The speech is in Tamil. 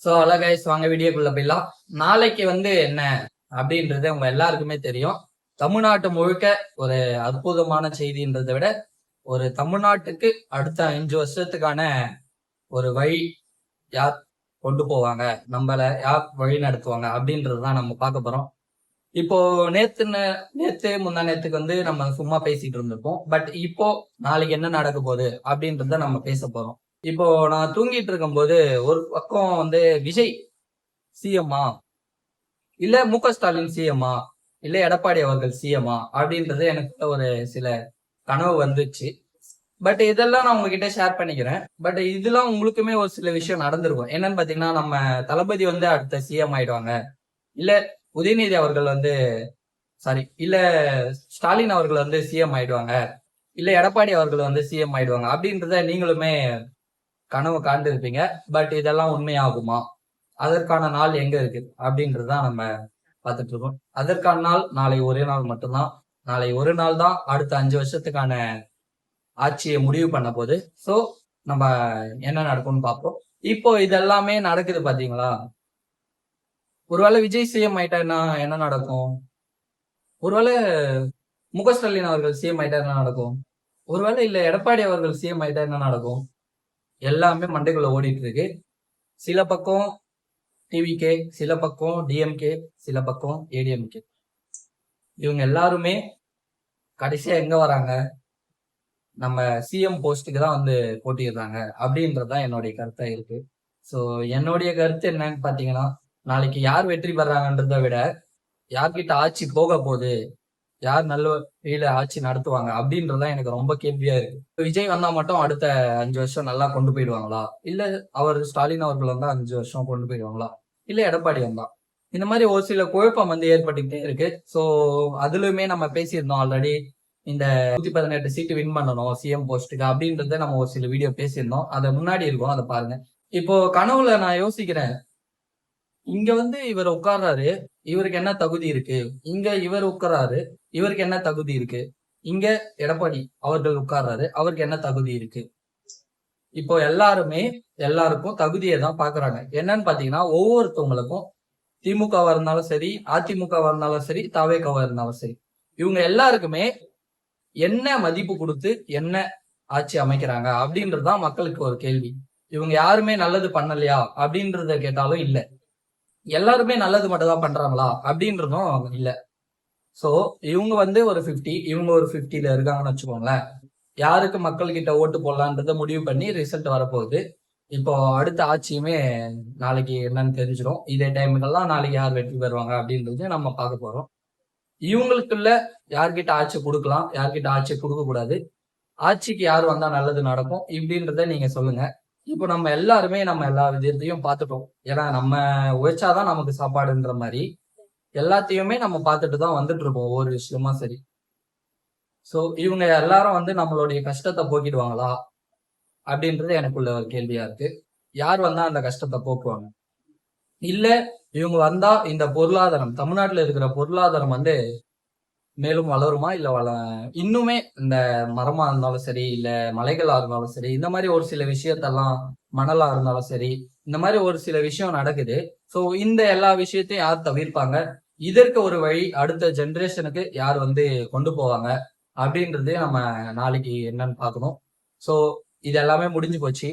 ஸோ கைஸ் வாங்க வீடியோக்குள்ள போயிடலாம். நாளைக்கு என்ன அப்படின்றது உங்க எல்லாருக்குமே தெரியும். தமிழ்நாட்டு முழுக்க ஒரு அற்புதமான செய்தின்றதை விட ஒரு தமிழ்நாட்டுக்கு அடுத்த 5 வருஷத்துக்கான ஒரு வழி யார் கொண்டு போவாங்க, நம்மள யார் வழி நடத்துவாங்க அப்படின்றதுதான் நம்ம பார்க்க போறோம். இப்போ நேத்து முந்தா நேத்துக்கு நம்ம சும்மா பேசிட்டு இருந்திருப்போம். பட் இப்போ நாளைக்கு என்ன நடக்க போகுது அப்படின்றத நம்ம பேச போறோம். இப்போ நான் தூங்கிட்டு இருக்கும்போது ஒரு பக்கம் விஜய் சிஎம்மா இல்ல மு.க.ஸ்டாலின் சிஎம்மா இல்ல எடப்பாடி அவர்கள் சிஎம்மா அப்படின்றது எனக்கு ஒரு சில கனவு வந்துச்சு. பட் இதெல்லாம் நான் உங்ககிட்ட ஷேர் பண்ணிக்கிறேன். பட் இதெல்லாம் உங்களுக்குமே ஒரு சில விஷயம் நடந்திருக்கும். என்னன்னு பாத்தீங்கன்னா, நம்ம தளபதி அடுத்த சிஎம் ஆயிடுவாங்க, இல்ல உதயநிதி அவர்கள் சாரி இல்ல ஸ்டாலின் அவர்கள் சிஎம் ஆயிடுவாங்க, இல்ல எடப்பாடி அவர்கள் சிஎம் ஆயிடுவாங்க அப்படின்றத நீங்களுமே கனவு காண்டு இருப்பீங்க. பட் இதெல்லாம் உண்மையாகுமா, அதற்கான நாள் எங்க இருக்கு அப்படின்றதுதான் நம்ம பார்த்துட்டு இருக்கோம். அதற்கான நாள் நாளை ஒரே நாள் மட்டும்தான். நாளை ஒரு நாள் தான் அடுத்த 5 வருஷத்துக்கான ஆட்சியை முடிவு பண்ண போது. சோ நம்ம என்ன நடக்கும்னு பார்ப்போம். இப்போ இதெல்லாமே நடக்குது பாத்தீங்களா. ஒருவேளை விஜய் சிஎம் ஆயிட்டா என்ன நடக்கும், ஒருவேளை மு.க.ஸ்டாலின் அவர்கள் சிஎம் ஆயிட்டா என்ன நடக்கும், ஒருவேளை இல்ல எடப்பாடி அவர்கள் சிஎம் ஆயிட்டா என்ன நடக்கும், எல்லாமே மண்டைக்குள்ள ஓடிட்டு இருக்கு. சில பக்கம் டிவிகே, சில பக்கம் டிஎம்கே, சில பக்கம் ஏடிஎம்கே. இவங்க எல்லாருமே கடைசியா எங்க வராங்க, நம்ம சிஎம் போஸ்டுக்கு தான் போட்டிடுறாங்க அப்படின்றதுதான் என்னுடைய கருத்தா இருக்கு. ஸோ என்னுடைய கருத்து என்னன்னு பாத்தீங்கன்னா, நாளைக்கு யார் வெற்றி பெறாங்கன்றதை விட யார்கிட்ட ஆட்சி போக போகுது, யார் நல்ல வழியில ஆட்சி நடத்துவாங்க அப்படின்றதுதான் எனக்கு ரொம்ப கேள்வியா இருக்கு. விஜய் வந்தா மட்டும் அடுத்த 5 வருஷம் நல்லா கொண்டு போயிடுவாங்களா, இல்ல அவர் ஸ்டாலின் அவர்கள் வந்தா 5 வருஷம் கொண்டு போயிடுவாங்களா, இல்ல எடப்பாடி வந்தா, இந்த மாதிரி ஒரு சில குழப்பம் ஏற்பட்டுக்கிட்டே இருக்கு. சோ அதுலயுமே நம்ம பேசியிருந்தோம் ஆல்ரெடி. இந்த 118 சீட்டு வின் பண்ணணும் சிஎம் போஸ்ட்டுக்கு அப்படின்றத நம்ம ஒரு சில வீடியோ பேசியிருந்தோம். அதை முன்னாடி இருக்கும், அதை பாருங்க. இப்போ கனவுல நான் யோசிக்கிறேன், இங்க இவர் உட்கார்றாரு, இவருக்கு என்ன தகுதி இருக்கு, இங்க இவர் உட்கார்றாரு, இவருக்கு என்ன தகுதி இருக்கு, இங்க எடப்பாடி அவர்கள் உட்கார்றாரு, அவருக்கு என்ன தகுதி இருக்கு. இப்போ எல்லாருக்கும் தகுதியை தான் பாக்குறாங்க. என்னன்னு பாத்தீங்கன்னா, ஒவ்வொருத்தவங்களுக்கும் திமுகவா இருந்தாலும் சரி, அதிமுகவா இருந்தாலும் சரி, தவேகவா இருந்தாலும் சரி, இவங்க எல்லாருக்குமே என்ன மதிப்பு கொடுத்து என்ன ஆட்சி அமைக்கிறாங்க அப்படின்றதுதான் மக்களுக்கு ஒரு கேள்வி. இவங்க யாருமே நல்லது பண்ணலையா அப்படின்றத கேட்டாலும் இல்ல, எல்லாருமே நல்லது மட்டும் தான் பண்றாங்களா அப்படின்றதும் இல்ல. சோ இவங்க ஒரு 50, இவங்க ஒரு 50ல இருக்காங்கன்னு வச்சுக்கோங்களேன். யாருக்கு மக்கள் கிட்ட ஓட்டு போடலான்றத முடிவு பண்ணி ரிசல்ட் வரப்போகுது. இப்போ அடுத்த ஆட்சியுமே நாளைக்கு என்னன்னு தெரிஞ்சிடும். இதே டைமுக்கெல்லாம் நாளைக்கு யார் வெற்றி பெறுவாங்க அப்படின்றது நம்ம பார்க்க போறோம். இவங்களுக்குள்ள யார்கிட்ட ஆட்சி கொடுக்கலாம், யார்கிட்ட ஆட்சி கொடுக்க கூடாது, ஆட்சிக்கு யார் வந்தா நல்லது நடக்கும் இப்படின்றத நீங்க சொல்லுங்க. இப்போ நம்ம எல்லாருமே நம்ம எல்லா விதத்தையும் பார்த்துட்டோம். ஏன்னா நம்ம உழைச்சாதான் நமக்கு சாப்பாடுன்ற மாதிரி எல்லாத்தையுமே நம்ம பார்த்துட்டு தான் வந்துட்டு இருக்கோம் ஒவ்வொரு விஷயமா. சரி, சோ இவங்க எல்லாரும் நம்மளுடைய கஷ்டத்தை போக்கிடுவாங்களா அப்படின்றது எனக்குள்ள ஒரு கேள்வியா இருக்கு. யார் வந்தா அந்த கஷ்டத்தை போக்குவாங்க, இல்ல இவங்க வந்தா இந்த பொருளாதாரம், தமிழ்நாட்டுல இருக்கிற பொருளாதாரம் மேலும் வளருமா, இல்ல இன்னுமே இந்த மரமா இருந்தாலும் சரி, இல்ல மலைகளா இருந்தாலும் சரி, இந்த மாதிரி ஒரு சில விஷயத்தெல்லாம், மணலா இருந்தாலும் சரி, இந்த மாதிரி ஒரு சில விஷயம் நடக்குது. சோ இந்த எல்லா விஷயத்தையும் யார் தவிர்ப்பாங்க, இதற்கு ஒரு வழி அடுத்த ஜெனரேஷனுக்கு யார் கொண்டு போவாங்க அப்படின்றதே நம்ம நாளைக்கு என்னன்னு பார்க்கணும். சோ இது எல்லாமே முடிஞ்சு போச்சு.